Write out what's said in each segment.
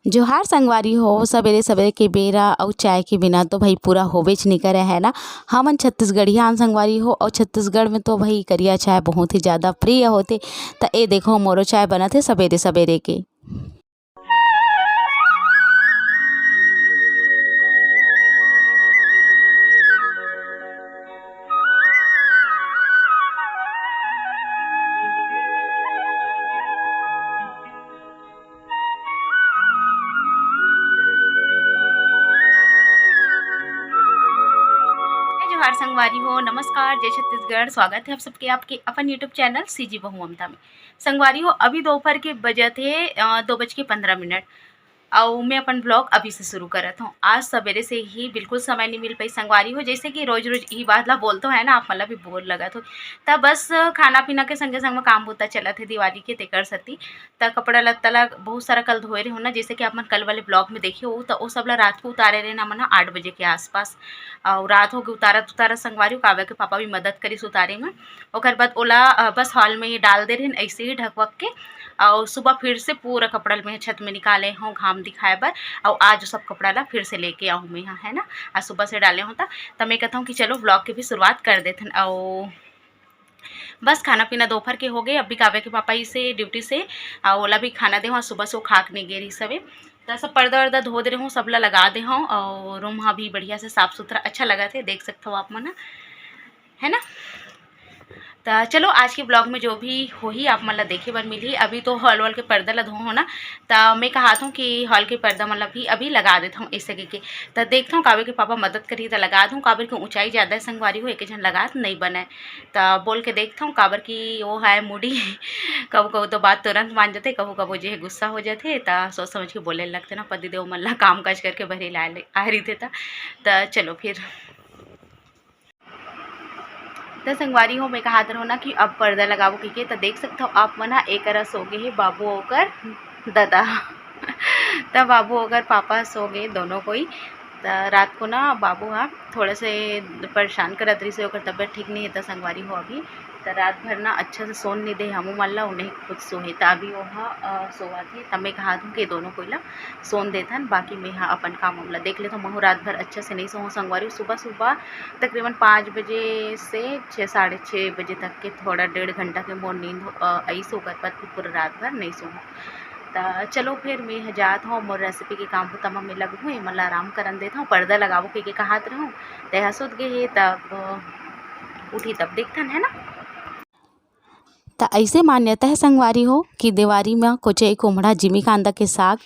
जोहार संगवारी हो। सवेरे सवेरे के बेरा और चाय के बिना तो भाई पूरा होबेच नहीं करे है ना। हमन छत्तीसगढ़िया संगवारी हो और छत्तीसगढ़ में तो भाई करिया चाय बहुत ही ज़्यादा प्रिय होते। तो ये देखो मोरो चाय बनत है सवेरे सवेरे के। जोहार संगवारी हो, नमस्कार, जय छत्तीसगढ़। स्वागत है आप सबके आपके अपन यूट्यूब चैनल सीजी बहु ममता में। संगवारी हो, अभी दोपहर के बजे थे 2:15 और मैं अपन ब्लॉग अभी से शुरू करत हूँ। आज सवेरे से ही बिल्कुल समय नहीं मिल पाई संगवारी हो। जैसे कि रोज रोज यही बात ला बोलते है ना, आप मतलब भी बोर लगा तो तब बस खाना पीना के संगे संग में काम होता चला थे दिवाली के तेकर सती। तब कपड़ा लत्ता ला बहुत सारा कल धोए रहे हो ना, जैसे कि आप मन कल वाले ब्लॉग में देखिए हो। तो वो सब ला रात को उतारे रहे ना मन 8 बजे के आसपास। और रात हो गई उतारा संगवारी हो। काव्या के पापा भी मदद करी उतारे में। ओकर बाद ओला बस हॉल में ही डाल दे रहे ऐसे ही ढक वक के। और सुबह फिर से पूरा कपड़ा मैं छत में निकाले हूँ घाम दिखाए बर। और आज सब कपड़ा ला फिर से लेके आऊँ मैं यहाँ, है ना। आज सुबह से डाले होता तब मैं कहता हूँ कि चलो ब्लॉग की भी शुरुआत कर देते। और बस खाना पीना दोपहर के हो गए। अभी काव्या के पापा ही से ड्यूटी से ओला भी खाना दे हूँ। सुबह से वो खाक नहीं गे रही सवे। तो सब पर्दा वर्दा धो दे रहे हूँ, सबला लगा दे हूँ। और रूम हाँ भी बढ़िया से साफ़ सुथरा अच्छा लगा थे, देख सकते हो आप मन, है ना। तो चलो आज के ब्लॉग में जो भी हो ही आप मतलब देखे बर मिली। अभी तो हॉल वॉल के पर्दा ला धो हो ना, तो मैं कहा था कि हॉल के पर्दा मतलब भी अभी लगा देता हूँ ऐसे के। तो देखता हूँ काव्य के पापा मदद करी तो लगा दूँ। काबर की ऊंचाई ज़्यादा है संगवारी हो, एक जन लगा तो नहीं बना है। तो बोल के देखता हूँ काबर की वो है मूडी कबू कबू तो बात तुरंत मान जाते, कबू कबू जो है गुस्सा हो जाते। तो सोच समझ के बोले लगते ना, पति देव मल्ला काम काज करके भरे ला आ रही थे। तो चलो फिर तो संगवारी हो, मैं कहा रहो ना कि अब पर्दा लगाओ के। तो देख सकते हो आप मना एक रस हो गए है बाबू होकर दादा तब बाबू होकर पापा सो गए दोनों कोई। तो रात को ना बाबू हाँ थोड़े से परेशान करत रही से, होकर तबियत ठीक नहीं है। तो संगवारी हो अभी तो रात भर ना अच्छा से सोन नहीं दे हमू मल्ला उन्हें खुद सोहे। तो अभी वहाँ सोवा थे। तब मैं कहा दूँ कि दोनों कोई ला सोन देथन, बाकी मैं यहाँ अपन काम हमला देख लेता हूँ। महू रात भर अच्छा से नहीं सोऊँ संगवारी। सुबह सुबह तकरीबन 5 बजे से 6 साढ़े 6 बजे तक के थोड़ा 1.5 घंटा के मोर नींद आई सोकर पर पूरा रात भर नहीं सोऊँ। तो चलो फिर मैं जात हूँ मोर रेसिपी के काम होता मैं लग हूँ मतलब आराम करन देता हूँ। पर्दा लगाबो के कहात रहूँ तह सुत गए तब उठी तब देखथन, है ना। तो ऐसे मान्यता है संगवारी हो कि दिवाली में कोचई कोमड़ा जिमी कांदा के साग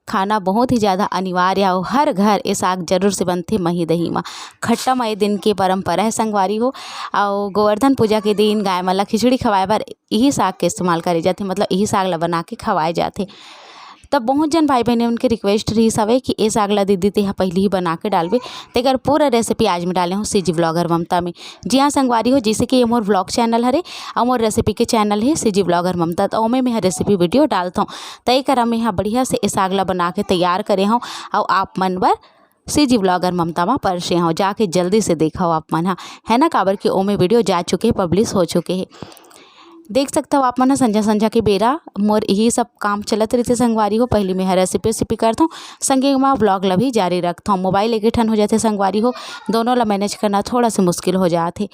खाना बहुत ही ज़्यादा अनिवार्य हो। हर घर ये साग जरूर से बनते मही दही में। खट्टा मई दिन की परंपरा है संगवारी हो। और गोवर्धन पूजा के दिन गाय मला खिचड़ी खवाए बर यही साग के इस्तेमाल करे जाते, मतलब यही साग ला बना के खवाए जाते। तब बहुत जन भाई बहने उनके रिक्वेस्ट रही सवे कि ए साग ला दीदी तेहा पहले ही बना के डालबे। तेकर पूरा रेसिपी आज मैं डाले हूँ सीजी ब्लॉगर ममता में। जी हाँ संगवारी हो, जैसे कि ये मोर ब्लॉग चैनल हरे और मोर रेसिपी के चैनल है सीजी ब्लॉगर ममता। तो ओमे मैं रेसिपी वीडियो डालता हूँ। तय कर मैं यहाँ बढ़िया से ए साग ला बना के तैयार करे हूँ और आप मन बर सीजी ब्लॉगर ममता में परसे हो। जाके जल्दी से देखा हो आप मन, है ना। काबर की ओमे वीडियो जा चुके हैं, पब्लिश हो चुके हैं। देख सकते हो आप मन संझा संझा के बेरा मोर यही सब काम चलत रहते संगवारी हो। पहले मैं रेसिपी करता हूँ, संगे में ब्लॉग ला भी जारी रखता हूँ। मोबाइल एक ठन हो जाते संगवारी हो, दोनों ला मैनेज करना थोड़ा सा मुश्किल हो जाते,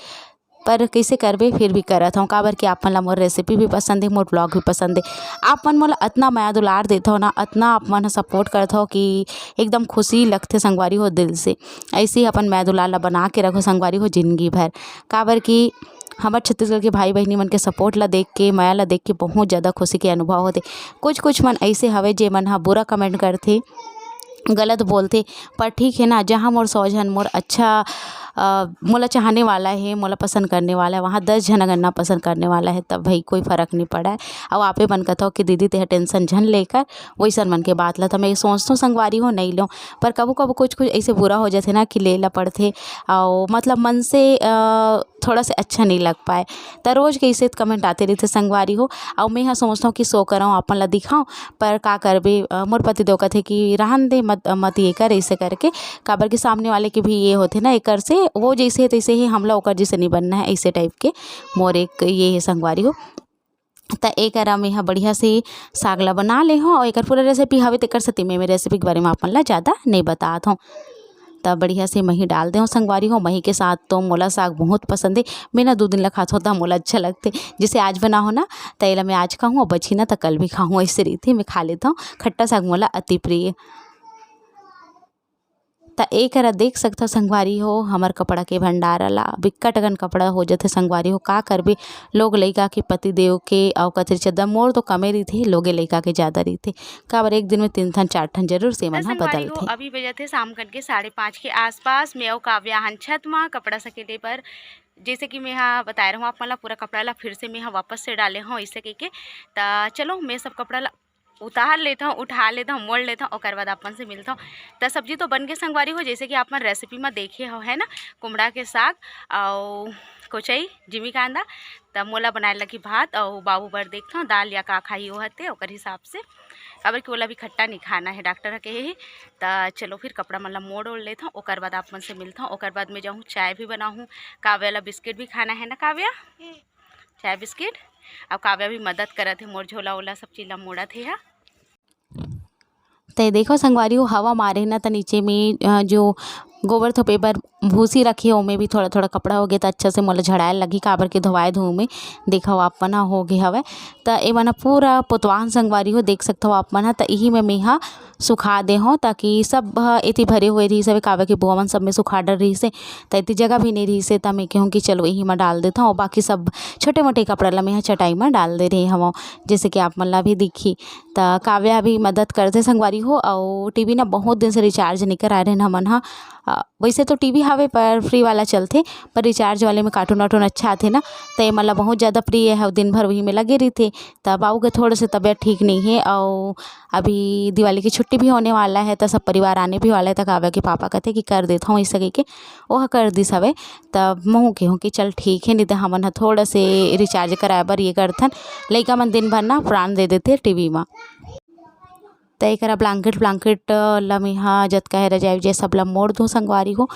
पर कैसे करबे फिर भी करत हूँ। काबर कि आप मन ला मोर रेसिपी भी पसंद है, मोर ब्लॉग भी पसंद है। आप मन मोला इतना माया दुलार देते हो ना, इतना आप मन सपोर्ट करते हो कि एकदम खुशी लगते संगवारी हो दिल से। ऐसे ही अपन माया दुलार ला बना के रखो संगवारी हो जिंदगी भर। काबर कि हमारे छत्तीसगढ़ के भाई बहनी मन के सपोर्ट ला देख के, माया ला देख के बहुत ज़्यादा खुशी के अनुभव होते। कुछ मन ऐसे हवे जे मन बुरा कमेंट करते, गलत बोलते, पर ठीक है ना। जहाँ मोर 100 जन मोर अच्छा मोला चाहने वाला है, मोला पसंद करने वाला है, वहाँ 10 जन अगर ना पसंद करने वाला है तब भाई कोई फ़र्क नहीं पड़ा है। अब आपे मन कहता हो कि दीदी तेरा टेंशन झन लेकर वैसा मन के बात ला। तो मैं सोचता हूँ संगवारी हो नहीं लो, पर कबू कबू कुछ ऐसे बुरा हो जाते ना कि ले ला पड़ते और मतलब मन से थोड़ा से अच्छा नहीं लग पाए। तो रोज़ कैसे कमेंट आते रहते संगवारी हो। और मैं यहाँ सोचता हूँ कि सो कराऊँ अपन ला दिखाऊँ, पर का करबे मोर पति देव कहते कि रहन दे मत ये कर ऐसे करके। काबर के सामने वाले के भी ये होते ना, एक कर से वो जैसे है तैसे ही हमला ओकर जैसे नहीं बनना है, ऐसे टाइप के मोर एक ये है संगवारी हो। त एकरा में ह बढ़िया से साग ला बना ले हूँ और एकर पूरा रेसिपी हवे तेकर सेती में रेसिपी के बारे में अपन ला ज़्यादा नहीं बतात हूँ। तब बढ़िया से मही डाल दे संगवारी हो। मही के साथ तो मोला साग बहुत पसंद है। मैं ना 2 दिन ला खात हो तो मोला अच्छा लगते। जैसे आज बना हो ना तो एला मैं आज खाऊँ और बची ना तो कल भी खाऊँ, ऐसे रीति मैं खा लेता हूँ। खट्टा साग मोला अति प्रिय। त एकरा देख सकथो संगवारी हो हमर कपड़ा के भंडार ला बिक्कट अगन कपड़ा हो जाथे संगवारी हो। का करबे लोग लइका के पति देव के अउ कतरी चद्दा मोर तो कमे रहिथे, लोगे लइका के ज़्यादा रहिथे। काबर एक दिन में 3 ठन 4 ठन जरूर से मन ह बदलथे। अभी बजे थे शाम के 5:30 के आसपास मैं अउ काव्या हन छत मा कपड़ा सकेले पर। जैसे कि मैं हाँ बता रहा हूँ आप ला पूरा कपड़ा ला फिर से मैं हाँ वापस से डाले हूँ ऐसे कह के। तो चलो मैं सब कपड़ा ला उतार लेता हूँ, उठा लेता हूँ, मोड़ लेता हूँ और बाद अपन से मिलता हूँ। तो सब्जी तो बन के संगवारी हो जैसे कि आप मन रेसिपी में देखे हो है ना, कुमड़ा के साग और कोचई जिमी कांदा। तब मोला बनाए लगी भात और बाबू बर देखता हूँ दाल या का खाई हो हते ओकर हिसाब से। काबर कि ओला भी खट्टा नहीं खाना है डॉक्टर कहे ही। तो चलो फिर कपड़ा मतलब मोड़ ओढ़ लेता हूँ ओकर बाद आप मन से मिलता हूँ। ओकर बाद में जाऊँ चाय भी बनाऊँ, काव्या वाला बिस्किट भी खाना है ना काव्या, चाय बिस्किट। अब काव्या भी मदद करत है मोर झोला ओला सब चीज़ ला मोड़त है। तो देखो संगवारी हो हवा मारे ना तो नीचे में जो गोबर थोपे बर भूसी रखी ओमे भी थोड़ा थोड़ा कपड़ा हो गया तो अच्छा से मोला झड़ाए लगी। काबर के धोवाए धोऊ में देखो आप मन हो गए हवे। तो ए मन पूरा पोतवान संगवारी हो देख सकते हो आप मन। तो यही में मेहा सुखा दे हो ताकि सब इति भरे हुए रही सब काबर के बुआ मन सब में सुखा डर रही से। तो इतनी जगह भी नहीं रही से तो मैं कहूँ कि चलो यही में डाल देता हूँ और बाकी सब छोटे मोटे कपड़ा ला मैं चटाई में डाल दे रही हूँ जैसे कि आप मन ला भी दिखी। तो काव्या भी मदद करते संगवारी हो। और टीवी ना बहुत दिन से रिचार्ज नहीं करा रहे हमन हा। वैसे तो टीवी हवे पर फ्री वाला चलते पर रिचार्ज वाले में कार्टून वाटून अच्छा आते ना। तो ये मतलब बहुत ज़्यादा प्रिय है, दिन भर वही में लगे रही थे। तब बाबू के थोड़े से तबीयत ठीक नहीं है और अभी दिवाली की छुट्टी भी होने वाला है तो सब परिवार आने भी वाला है। तो काव्या के पापा कहते कि कर देता हूँ ऐसा कह के वह कर दी हवे। तब महू कहूँ कि चल ठीक है, नहीं तो हमन थोड़ा से रिचार्ज कराए बर ये करथन। लइका मन दिन भर ना प्राण दे देते टीवी में। तो एकरा ब्लैंकेट ला मैं हाँ जतका है रजाई जे सब ला मोड़ दूँ संगवारी हो।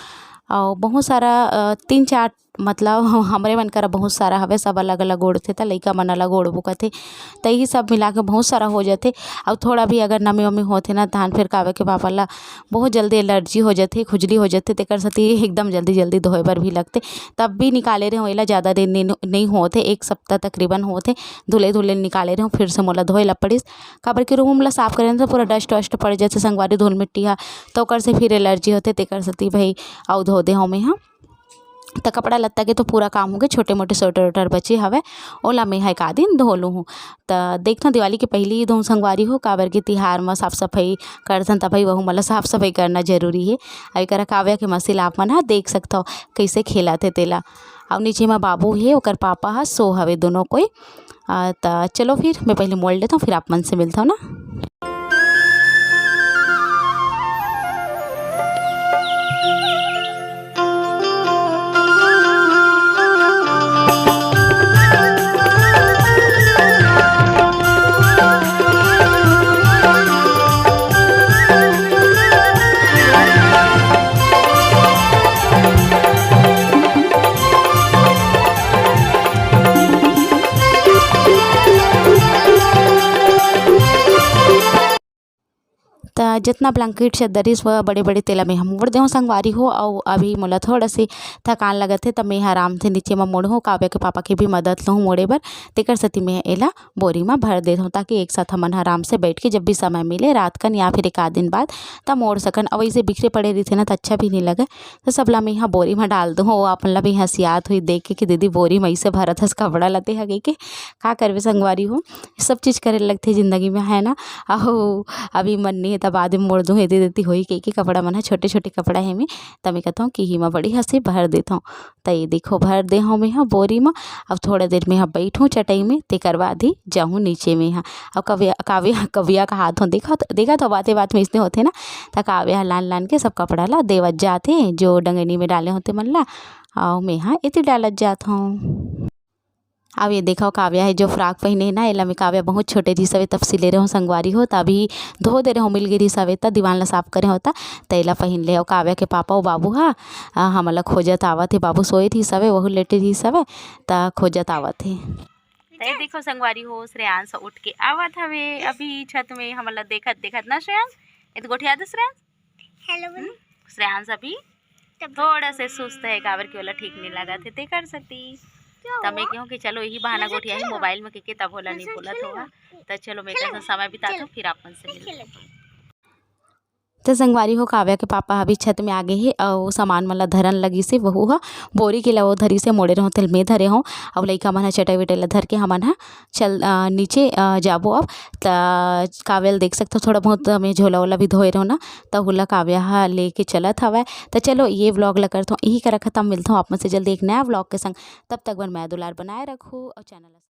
और बहुत सारा 3-4 मतलब हमरे मन करा बहुत सारा हवे सब अलग अलग ओढ़ते तो लइका मन अलग ओढ़बो करथे। तो यही सब मिला के बहुत सारा हो जाते। और थोड़ा भी अगर नमी वमी होते ना धान फिर कावे के पापा ला बहुत जल्दी एलर्जी हो जाते, खुजली हो जाते। तेकर सेती एकदम जल्दी जल्दी धोए बर भी लगते। तब भी निकाले रहे एला ज़्यादा दिन नहीं होते, 1 सप्ताह तकरीबन होते धुले निकाले रहे फिर से मोला धोए ला पड़िस। काबर के रूम ला साफ करे तो पूरा डस्ट वस्ट पड़ जाते संगवारी धूल मिट्टी हा। तो ओकर से फिर एलर्जी होते तेकर सेती भाई अउ धो दे हमें हाँ। तो कपड़ा लत्ता के तो पूरा काम हो गए, छोटे मोटे स्वेटर वेटर बचे हवे ओला मैं एक आध दिन धो लूँ हूँ। तो देखता दिवाली के पहले ही धो संगवारी हो काबर के तिहार में साफ सफाई करथन तब भाई वहू मतलब साफ सफाई करना जरूरी है। अभी करा काव्या के मसील आप मन देख सकते हो कैसे खेलत है तेला। और नीचे में बाबू है ओकर पापा हा सो हवे दोनों कोई। तो चलो फिर मैं पहले मोड़ लेता हूँ फिर आप मन से मिलता हूँ ना। तो जितना ब्लैंकेट चद्दरिस व बड़े बड़े तेला में हम मोड़ देहूँ संगवारी हो। और अभी मोला थोड़ा सी थकान लगत है तब मैं आराम से नीचे में मोड़ हूँ। काव्या के पापा की भी मदद लूँ मोड़े बर तेकर सेती मैं एला बोरी में भर देता हूँ ताकि एक साथ हमन आराम से बैठ के जब भी समय मिले रात कन या फिर 1 आध दिन बाद तब मोड़ सकन। और वैसे बिखरे पड़े रही थे ना तो अच्छा भी नहीं लगे। तो सब ला मैं यहाँ बोरी में डाल दूँ। वो अपन ला भी हंसियात हुई देख के कि दीदी बोरी में ऐसे भरत हस कपड़ा लते हगे के का करवे संगवारी हो। सब चीज़ करे लगते ज़िंदगी में है ना। और अभी मन नहीं है तब बाद में मोड़ दूँ दे देती हुई के कपड़ा मन है छोटे छोटे कपड़ा है में। तब मैं कहता हूँ कि ही मैं बड़ी हंसी भर देता हूँ। तो ये देखो भर दे हूँ मैं हाँ बोरी में। अब थोड़ा देर में हाँ बैठूँ चटाई में तेकर बाद ही जाऊँ नीचे में हाँ। और कविया का हाथ हो देखा तो बात में इसने होते ना। तो काव्या लान के सब कपड़ा ला देवत जाते जो डंगनी में डाले होते मन ला। और मैं हाँ इतनी डालत जाता हूँ। अब ये देखो काव्या है जो फ्रॉक पहने है ना एला में काव्या बहुत छोटे रही सवे तब सिले रहे हो संगवारी हो। तभी धो दे रहे हो मिल गई सवे तब दीवान ला साफ करे होता तो एला पहन ले। और काव्या के पापा और बाबू हा हमला खोजत आवत है। बाबू सोए थी सवे वहू लेटे रही सवे तो खोजत आवत है। है देखो संगवारी हो श्रेयांश उठ के आवत हवे अभी छत में हमला देखत देखत ना श्रेयांश इत गोठिया दे श्रेयांश श्रेयांश अभी थोड़ा से सुस्त है काबर के ओला ठीक नहीं लगा थे ते कर सकती तब मैं क्यों कि चलो यही बहाना गोठिया ही मोबाइल में के तब होला नहीं बोला होगा तो चलो मैं कैसा समय बिता दो फिर अपन से मिलते तो संगवारी हो काव्या के पापा अभी छत में आ गए है और सामान मतलब धरन लगी से वहू हा बोरी के ला वो धरी से मोड़े रहो तिल में धरे हो अब लइका मन चटाई वटाई ला धर के हमन हा चल नीचे जाबो अब काव्या देख सकते हो थोड़ा बहुत मैं झोला वोला भी धोए रहो ना तो हुला काव्या हा लेके चलत हवा तो चलो ये व्लॉग ला करता हूँ यही कर खत्म मिलता हूँ आप से जल्दी एक नया व्लॉग के संग तब तक बन मैं दुलार बनाए रखो और चैनल